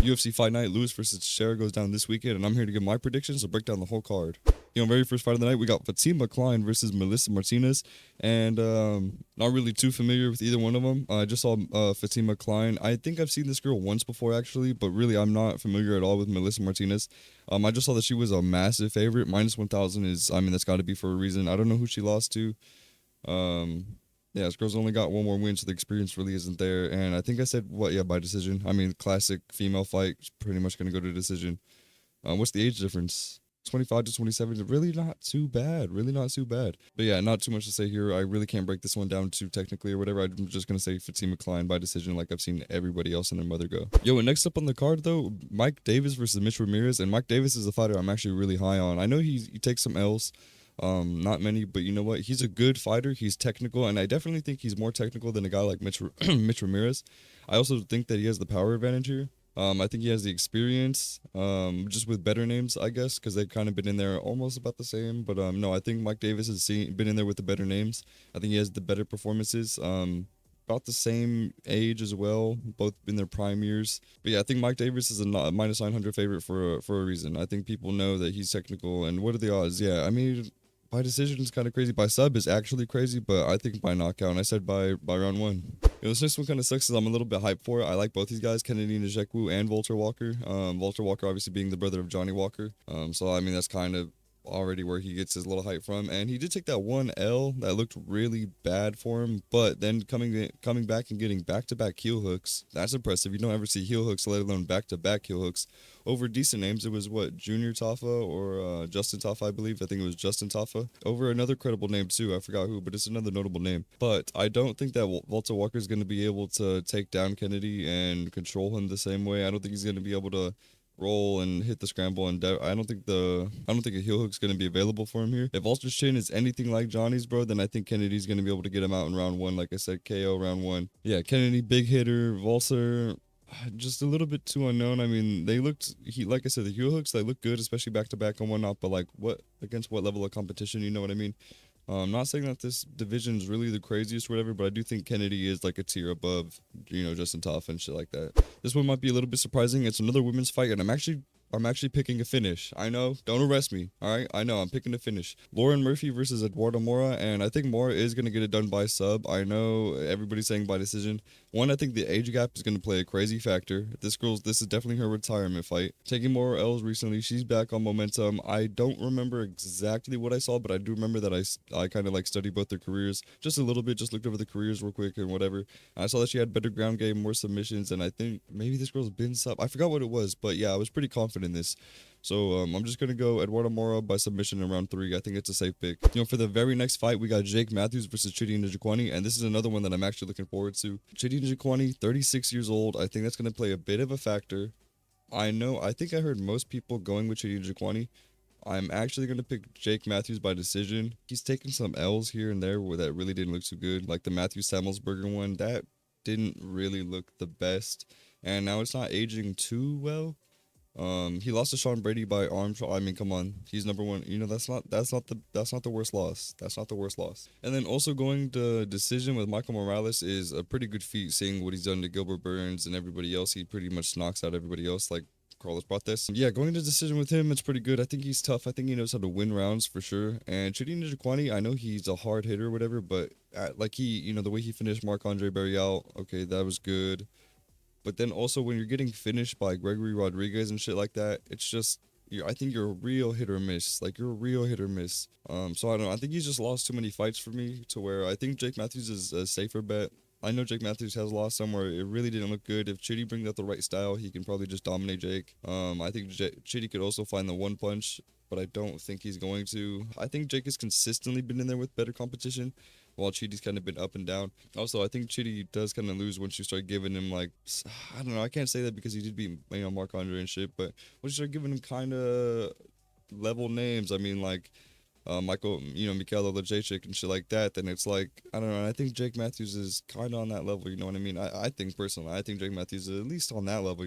UFC Fight Night, Lewis versus Teixeira goes down this weekend, and I'm here to give my predictions to break down the whole card. Very first fight of the night, we got Fatima Klein versus Melissa Martinez, and not really too familiar with either one of them. I just saw Fatima Klein. I think I've seen this girl once before, actually, but really I'm not familiar at all with Melissa Martinez. I just saw that she was a massive favorite. Minus 1,000 is, I mean, that's got to be for a reason. I don't know who she lost to. Um, yeah, this girl's only got one more win, so the experience really isn't there. And I think I said, by decision. I mean, classic female fight, pretty much going to go to decision. What's the age difference? 25 to 27, really not too bad. Really not too bad. But yeah, not too much to say here. I really can't break this one down too technically or whatever. I'm just going to say Fatima Klein by decision like I've seen everybody else and their mother go. And next up on the card, though, Mike Davis versus Mitch Ramirez. And Mike Davis is a fighter I'm actually really high on. I know he takes some L's. Not many, but you know what? He's a good fighter. He's technical, and I definitely think he's more technical than a guy like Mitch Ramirez. I also think that he has the power advantage here. I think he has the experience, just with better names, I guess, because they've kind of been in there almost about the same. But no, I think Mike Davis has been in there with the better names. I think he has the better performances. About the same age as well, both in their prime years. But yeah, I think Mike Davis is a minus 900 favorite for a reason. I think people know that he's technical, and what are the odds? Yeah, I mean, by decision is kind of crazy. By sub is actually crazy, but I think by knockout. And I said by round one. This next one kind of sucks because I'm a little bit hyped for it. I like both these guys, Kennedy Nzechukwu and Walter Walker. Walter Walker obviously being the brother of Johnny Walker. So I mean that's kind of already where he gets his little hype from, and he did take that one L that looked really bad for him, but then coming back and getting back-to-back heel hooks, that's impressive. You don't ever see heel hooks, let alone back-to-back heel hooks over decent names. It was Junior Tafa or Justin Tafa, I believe. I think it was Justin Tafa over another credible name too. I forgot who, but it's another notable name. But I don't think that Walter Walker is going to be able to take down Kennedy and control him the same way. I don't think he's going to be able to roll and hit the scramble, and I don't think a heel hook's gonna be available for him here. If Walter's chin is anything like Johnny's, bro, then I think Kennedy's gonna be able to get him out in round one. Like I said, KO round one. Yeah, Kennedy big hitter, Walter just a little bit too unknown. I mean, like I said, the heel hooks, they look good, especially back to back and whatnot. But like, against what level of competition? You know what I mean? I'm not saying that this division is really the craziest or whatever, but I do think Kennedy is like a tier above, Justin Tough and shit like that. This one might be a little bit surprising. It's another women's fight, and I'm actually picking a finish. I know, don't arrest me, all right? I know, I'm picking a finish. Lauren Murphy versus Eduardo Mora, and I think Mora is going to get it done by sub. I know everybody's saying by decision. One, I think the age gap is going to play a crazy factor. This is definitely her retirement fight. Taking more L's recently, she's back on momentum. I don't remember exactly what I saw, but I do remember that I kind of like studied both their careers just a little bit, just looked over the careers real quick and whatever. I saw that she had better ground game, more submissions, and I think maybe this girl's been sub. I forgot what it was, but yeah, I was pretty confident in this. So I'm just going to go Eduardo Mora by submission in round 3. I think it's a safe pick. For the very next fight, we got Jake Matthews versus Chidi Njokuani, and this is another one that I'm actually looking forward to. Chidi Njokuani, 36 years old. I think that's going to play a bit of a factor. I think I heard most people going with Chidi Njokuani. I'm actually going to pick Jake Matthews by decision. He's taken some L's here and there where that really didn't look too good. Like the Matthew Samuelsberger one, that didn't really look the best. And now it's not aging too well. He lost to Sean Brady by arm. I mean, come on, he's number one. That's not the worst loss. That's not the worst loss. And then also going to decision with Michael Morales is a pretty good feat. Seeing what he's done to Gilbert Burns and everybody else, he pretty much knocks out everybody else. Like Carlos Prates. Yeah, going to decision with him, it's pretty good. I think he's tough. I think he knows how to win rounds for sure. And Chidi Njokuani, I know he's a hard hitter or whatever, but the way he finished Marc-Andre Barrial, okay, that was good. But then also when you're getting finished by Gregory Rodriguez and shit like that, it's just, I think you're a real hit or miss. Like, you're a real hit or miss. So I don't know. I think he's just lost too many fights for me to where I think Jake Matthews is a safer bet. I know Jake Matthews has lost somewhere. It really didn't look good. If Chidi brings out the right style, he can probably just dominate Jake. I think Chidi could also find the one punch, but I don't think he's going to. I think Jake has consistently been in there with better competition, while Chidi's kind of been up and down. Also, I think Chidi does kind of lose once you start giving him, like, I don't know, I can't say that because he did beat, Marc-Andre and shit, but once you start giving him kind of level names, I mean, like, Michael, Mikhail Lajacek and shit like that, then it's like, I don't know, I think Jake Matthews is kind of on that level, you know what I mean? I think personally, I think Jake Matthews is at least on that level,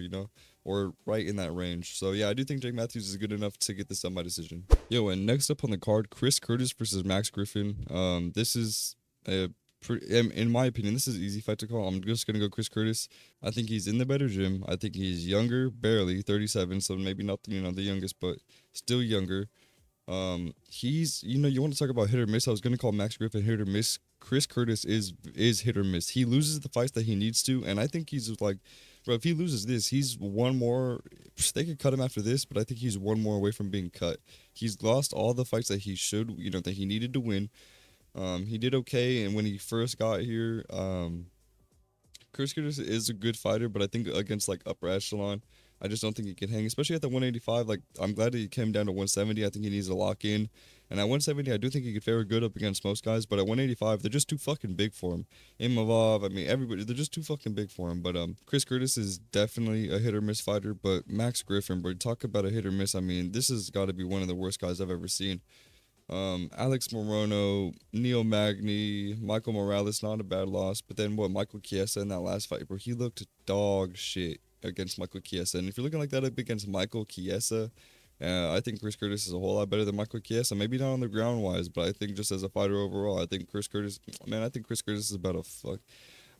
or right in that range. So yeah, I do think Jake Matthews is good enough to get this done by decision. And next up on the card, Chris Curtis versus Max Griffin. This is a in my opinion, this is an easy fight to call. I'm just gonna go Chris Curtis. I think he's in the better gym. I think he's younger, barely 37, so maybe not the youngest, but still younger. He's you want to talk about hit or miss. I was gonna call Max Griffin hit or miss. Chris Curtis is hit or miss. He loses the fights that he needs to, and I think he's like, bro, if he loses this, he's one more. They could cut him after this, but I think he's one more away from being cut. He's lost all the fights that he should, that he needed to win. He did okay, and when he first got here, Chris Curtis is a good fighter, but I think against like upper echelon, I just don't think he can hang, especially at the 185. Like, I'm glad that he came down to 170. I think he needs to lock in. And at 170, I do think he could fare good up against most guys, but at 185, they're just too fucking big for him. Imavov, I mean, everybody, they're just too fucking big for him. But Chris Curtis is definitely a hit or miss fighter, but Max Griffin, bro, talk about a hit or miss. I mean, this has got to be one of the worst guys I've ever seen. Alex Morono, Neil Magny, Michael Morales, not a bad loss. But then Michael Chiesa in that last fight, bro, he looked dog shit against Michael Chiesa. And if you're looking like that up against Michael Chiesa, I think Chris Curtis is a whole lot better than Michael Chiesa. Maybe not on the ground wise, but I think just as a fighter overall, I think Chris Curtis, man, I think Chris Curtis is about a fuck.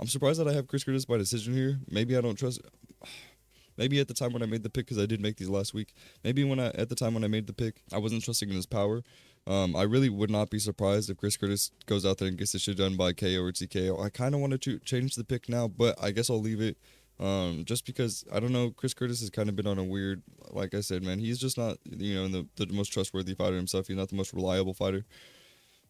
I'm surprised that I have Chris Curtis by decision here. Maybe I don't trust. Maybe at the time when I made the pick, because I did make these last week. Maybe at the time when I made the pick, I wasn't trusting in his power. I really would not be surprised if Chris Curtis goes out there and gets this shit done by KO or TKO. I kind of wanted to change the pick now, but I guess I'll leave it. Just because, I don't know, Chris Curtis has kind of been on a weird, like I said, man, he's just not, the most trustworthy fighter himself. He's not the most reliable fighter.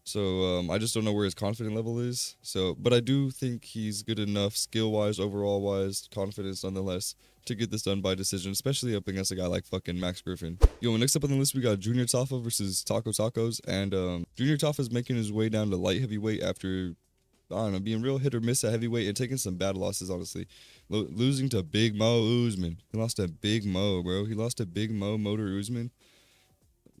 So I just don't know where his confidence level is. So, but I do think he's good enough, skill-wise, overall-wise, confidence nonetheless, to get this done by decision, especially up against a guy like fucking Max Griffin. Yo, next up on the list, we got Junior Tafa versus Taco Tacos. And Junior Tafa is making his way down to light heavyweight after, I don't know, being real hit or miss at heavyweight and taking some bad losses, honestly. Losing to Big Mo Usman. He lost to Big Mo, bro. He lost to Big Mo Motor Usman.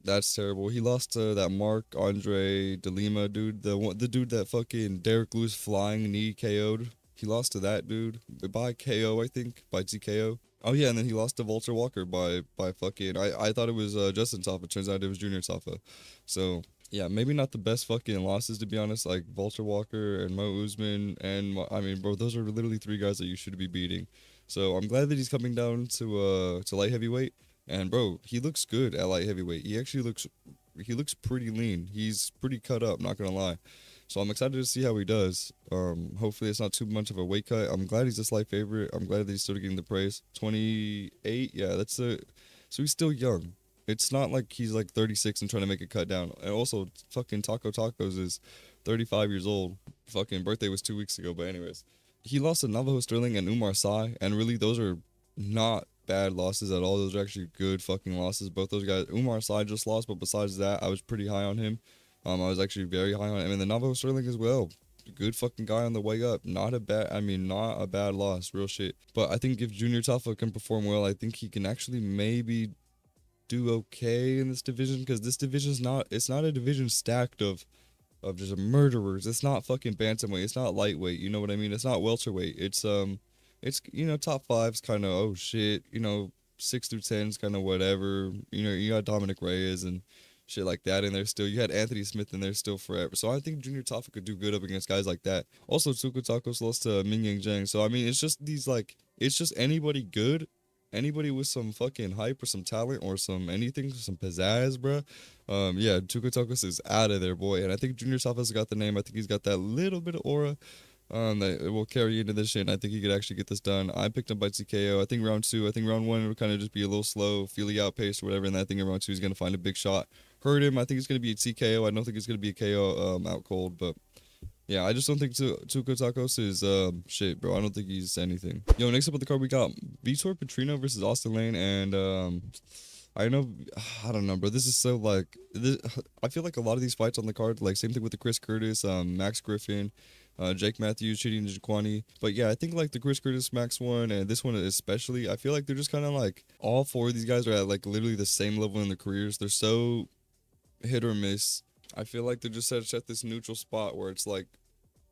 That's terrible. He lost to that Marc-Andre de Lima dude, the dude that fucking Derek Lewis flying knee KO'd. He lost to that dude by KO, I think, by TKO. Oh yeah, and then he lost to Walter Walker by fucking. I thought it was Justin Tafa. Turns out it was Junior Tafa. So yeah, maybe not the best fucking losses, to be honest. Like Walter Walker and Mo Usman, and I mean, bro, those are literally three guys that you should be beating. So I'm glad that he's coming down to light heavyweight. And bro, he looks good at light heavyweight. He actually looks pretty lean. He's pretty cut up, not gonna lie. So I'm excited to see how he does. Hopefully it's not too much of a weight cut. I'm glad he's a slight favorite. I'm glad that he's still getting the praise. 28, yeah, so he's still young. It's not like he's like 36 and trying to make a cut down. And also, fucking Taco Tacos is 35 years old. Fucking birthday was 2 weeks ago, but anyways. He lost to Navajo Sterling and Umar Sy, and really those are not bad losses at all. Those are actually good fucking losses. Both those guys. Umar Sy just lost, but besides that, I was pretty high on him. I was actually very high on him. And then Navajo Sterling as well. Good fucking guy on the way up. Not a bad loss. Real shit. But I think if Junior Tafa can perform well, I think he can actually maybe do okay in this division, because this division it's not a division stacked of just murderers. It's not fucking bantamweight. It's not lightweight. You know what I mean? It's not welterweight. It's top five's kind of, oh shit, 6 through 10's kind of whatever. You got Dominic Reyes and shit like that in there still. You had Anthony Smith in there still forever. So I think Junior Tafa could do good up against guys like that. Also, Tuco Tacos lost to Mingyang Zhang. So I mean, it's just it's just anybody good. Anybody with some fucking hype or some talent or some anything, some pizzazz, bro. Yeah, Tuco Tacos is out of there, boy. And I think Junior Tafa's got the name. I think he's got that little bit of aura that will carry into this shit, and I think he could actually get this done. I picked him by TKO. I think round 2. I think round 1 will kind of just be a little slow, feely outpaced or whatever, and I think in round 2 he's going to find a big shot. Hurt him. I think it's going to be a TKO. I don't think it's going to be a KO out cold, but yeah, I just don't think Tuco Tacos is shit, bro. I don't think he's anything. Yo, next up on the card we got Vitor Petrino versus Austin Lane, and I don't know, bro. This is so I feel like a lot of these fights on the card, like same thing with the Chris Curtis, Max Griffin, Jake Matthews, Chidi Njokwani. But yeah, I think like the Chris Curtis Max one and this one especially, I feel like they're just kind of like all four of these guys are at like literally the same level in their careers. They're so hit or miss. I feel like they're just at this neutral spot where it's like,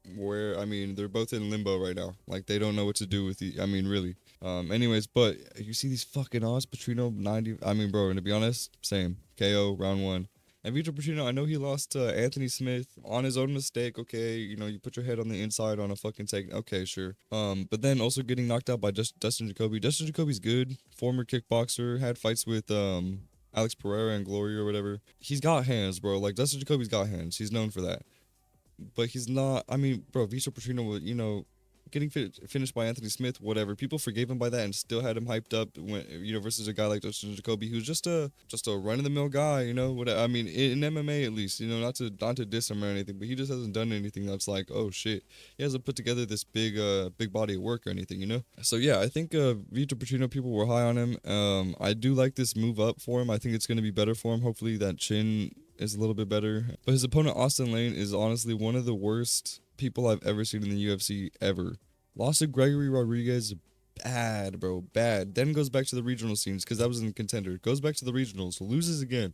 they're both in limbo right now. Like they don't know what to do with really. Anyways, but you see these fucking odds, Petrino 90. Bro, and to be honest, same KO round 1. And Vitor Pacino, I know he lost to Anthony Smith on his own mistake. Okay, you know, you put your head on the inside on a fucking take. Okay, sure. But then also getting knocked out by Dustin Jacoby. Dustin Jacoby's good, former kickboxer, had fights with Alex Pereira and Glory or whatever. He's got hands, bro. Like Dustin Jacoby's got hands. He's known for that. But he's not. I mean, bro, Vitor Pacino, you know, getting finished by Anthony Smith, whatever. People forgave him by that and still had him hyped up when, you know, versus a guy like Dustin Jacoby, who's just a run of the mill guy, you know. What I mean, in MMA at least, you know, not to diss him or anything, but he just hasn't done anything that's like, oh shit, he hasn't put together this big body of work or anything, you know. So yeah, I think Vitor Pacino, people were high on him. I do like this move up for him. I think it's gonna be better for him. Hopefully that chin is a little bit better. But his opponent Austin Lane is honestly one of the worst people I've ever seen in the UFC ever. Lost to Gregory Rodriguez, bad, bro, bad. Then goes back to the regional scenes because that was in contender. Goes back to the regionals, loses again,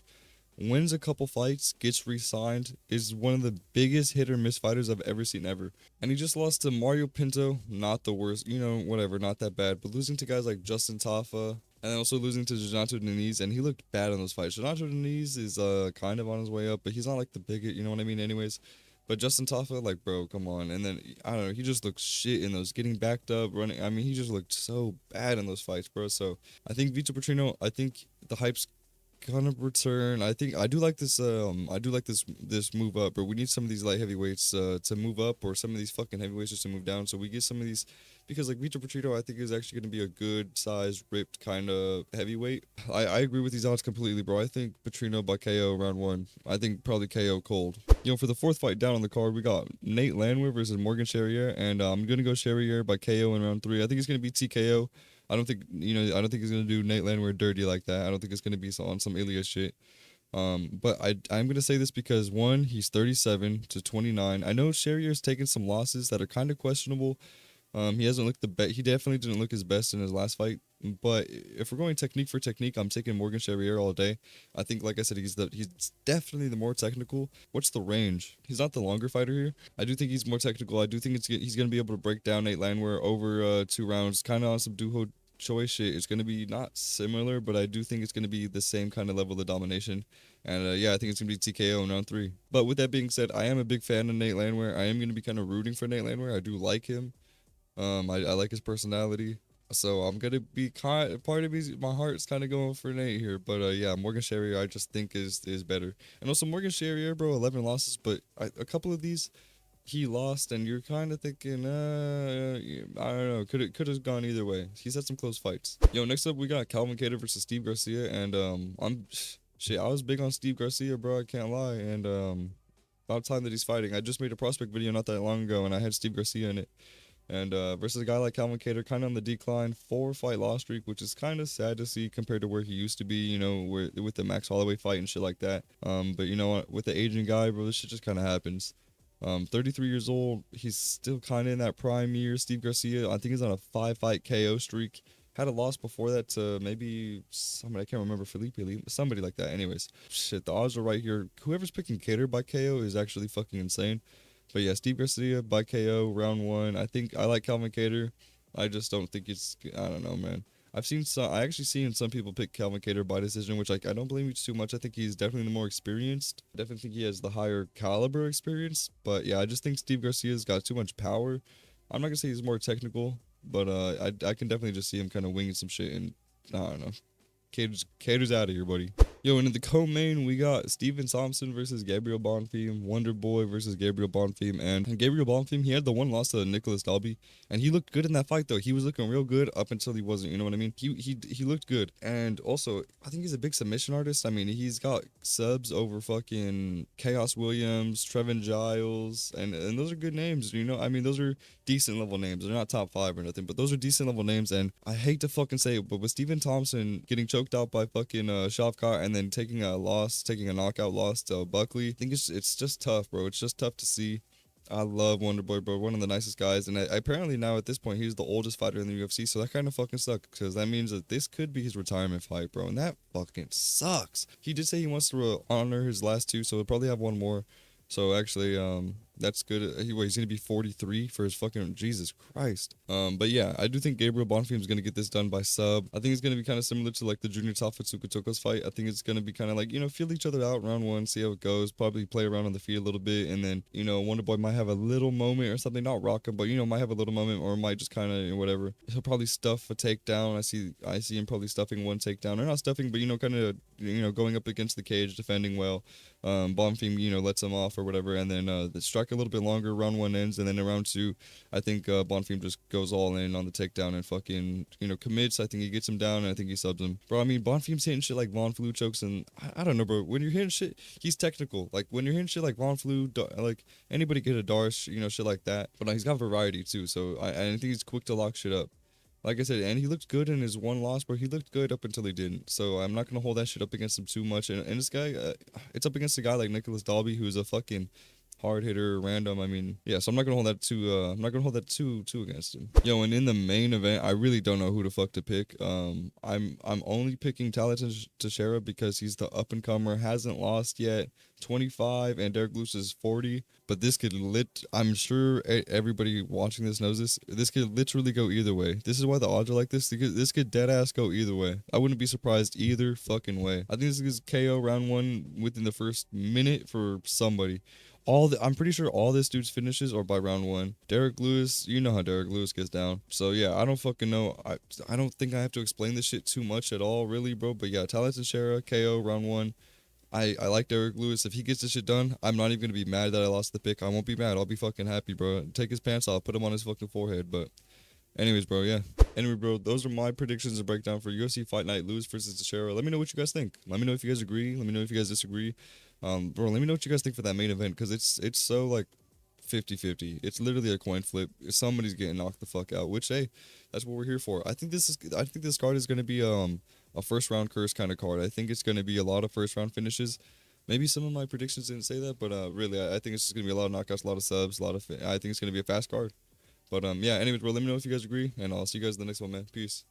wins a couple fights, gets re-signed. Is one of the biggest hit or miss fighters I've ever seen ever. And he just lost to Mario Pinto, not the worst, you know, whatever, not that bad. But losing to guys like Justin Tafa, and then also losing to Renato Diniz, and he looked bad in those fights. Renato Diniz is kind of on his way up, but he's not like the biggest, you know what I mean? Anyways, but Justin Tafa, like, bro, come on. And then I don't know, he just looked shit in those, getting backed up, running. I mean, he just looked so bad in those fights, bro. So I think Vitor Pacino, I think the hype's gonna return. I think I do like this. I do like this move up, but we need some of these light heavyweights to move up, or some of these fucking heavyweights just to move down. So we get some of these because like Vitor Pacino, I think is actually gonna be a good sized, ripped kind of heavyweight. I agree with these odds completely, bro. I think Pacino by KO round one. I think probably KO cold. You know, for the fourth fight down on the card, we got Nate Landwehr versus Morgan Charrier, and I'm gonna go Charrier by KO in round three. I think it's gonna be TKO. I don't think, you know, I don't think he's gonna do Nate Landwehr dirty like that. I don't think it's gonna be on some Ilya shit. But I'm gonna say this because one, he's 37 to 29. I know Charrier's taken some losses that are kind of questionable. He hasn't looked the best. He definitely didn't look his best in his last fight. But if we're going technique for technique, I'm taking Morgan Charrier all day. I think, like I said, he's definitely the more technical. What's the range? He's not the longer fighter here. I do think he's more technical. I do think he's gonna be able to break down Nate Landwehr over 2 rounds, kind of on some Duho Choi shit. It's gonna be not similar, but I do think it's gonna be the same kind of level of domination. And yeah, I think it's gonna be TKO in round three. But with that being said, I am a big fan of Nate Landwehr. I am gonna be kind of rooting for Nate Landwehr. I do like him. I like his personality. So I'm gonna be part of me, my heart's kind of going for Nate here, but yeah, Morgan Charrier I just think is better, and also Morgan Charrier, bro, 11 losses, but a couple of these he lost, and you're kind of thinking, I don't know, could have gone either way. He's had some close fights. Yo, next up we got Calvin Kattar versus Steve Garcia, and I was big on Steve Garcia, bro. I can't lie, and about time that he's fighting. I just made a prospect video not that long ago, and I had Steve Garcia in it. And versus a guy like Calvin Kattar, kind of on the decline, 4-fight loss streak, which is kind of sad to see compared to where he used to be, you know, with the Max Holloway fight and shit like that. But you know what, with the aging guy, bro, this shit just kind of happens. 33 years old, he's still kind of in that prime year. Steve Garcia, I think he's on a 5-fight KO streak. Had a loss before that to maybe somebody, I can't remember, Felipe Lee, somebody like that. Anyways, shit, the odds are right here. Whoever's picking Kattar by KO is actually fucking insane. But yeah, Steve Garcia by KO round one. I think I like Calvin Kattar. I just don't think it's. I don't know, man. I actually seen some people pick Calvin Kattar by decision, which I don't blame you too much. I think he's definitely the more experienced. I definitely think he has the higher caliber experience. But yeah, I just think Steve Garcia's got too much power. I'm not gonna say he's more technical, but I can definitely just see him kind of winging some shit, and I don't know. Kattar's out of here, buddy. Yo, and in the co-main, we got Stephen Thompson versus Gabriel Bonfim, Wonder Boy versus Gabriel Bonfim, and Gabriel Bonfim, he had the one loss to Nicholas Dalby, and he looked good in that fight, though. He was looking real good up until he wasn't, you know what I mean? He looked good, and also, I think he's a big submission artist. I mean, he's got subs over fucking Chaos Williams, Trevin Giles, and those are good names, you know? I mean, those are decent level names. They're not top 5 or nothing, but those are decent level names, and I hate to fucking say it, but with Stephen Thompson getting choked out by fucking Shavkat and then taking a knockout loss to Buckley, I think it's just tough, bro. It's just tough to see. I love Wonder Boy, bro. One of the nicest guys, and apparently now at this point he's the oldest fighter in the UFC, so that kind of fucking sucks because that means that this could be his retirement fight, bro, and that fucking sucks. He did say he wants to honor his last 2, so he'll probably have one more. So actually, That's good. He's gonna be 43 for his fucking Jesus Christ. But yeah, I do think Gabriel Bonfim's gonna get this done by sub. I think it's gonna be kind of similar to like the Junior Tafatsuka Toko's fight. I think it's gonna be kind of like, feel each other out round one, see how it goes. Probably play around on the feet a little bit, and then Wonder Boy might have a little moment or something, not rock him, but might have a little moment, or might just kind of whatever. He'll probably stuff a takedown. I see him probably stuffing one takedown, or not stuffing, but kind of going up against the cage, defending well. Bonfim, lets him off or whatever, and then the strike a little bit longer. Round one ends, and then in round two, I think Bonfim just goes all in on the takedown and fucking commits. I think he gets him down, and I think he subs him. Bro, I mean, Bonfim's hitting shit like Von Flue chokes, and I don't know, bro. When you're hitting shit, he's technical. Like when you're hitting shit like Von Flue, like anybody get a Darsh, shit like that. But he's got variety too, so I think he's quick to lock shit up. Like I said, and he looked good in his one loss, but he looked good up until he didn't. So I'm not gonna hold that shit up against him too much. And this guy, it's up against a guy like Nicholas Dalby, who's a fucking hard hitter, random. I mean, yeah. So I'm not gonna hold that too. I'm not gonna hold that too against him. Yo, and in the main event, I really don't know who the fuck to pick. I'm only picking Talented Teixeira because he's the up and comer, hasn't lost yet. 25, and Derek Lewis is 40. But this could I'm sure everybody watching this knows this. This could literally go either way. This is why the odds are like this. This could dead ass go either way. I wouldn't be surprised either fucking way. I think this is KO round one within the first minute for somebody. I'm pretty sure all this dude's finishes are by round one. Derek Lewis, you know how Derek Lewis gets down. So yeah, I don't fucking know. I don't think I have to explain this shit too much at all, really, bro. But yeah, Talented Teixeira, KO round one. I like Derek Lewis. If he gets this shit done, I'm not even gonna be mad that I lost the pick. I won't be mad. I'll be fucking happy, bro. Take his pants off, put him on his fucking forehead. But anyways, bro, yeah. Anyway, bro, those are my predictions and breakdown for UFC Fight Night Lewis versus Teixeira. Let me know what you guys think. Let me know if you guys agree. Let me know if you guys disagree. Bro, let me know what you guys think for that main event, because it's so like 50-50. It's literally a coin flip. Somebody's getting knocked the fuck out, which hey, that's what we're here for. I think this card is gonna be a first round curse kind of card. I think it's gonna be a lot of first round finishes. Maybe some of my predictions didn't say that, but really, I think it's just gonna be a lot of knockouts, a lot of subs, I think it's gonna be a fast card. But yeah. Anyways, bro, let me know if you guys agree, and I'll see you guys in the next one, man. Peace.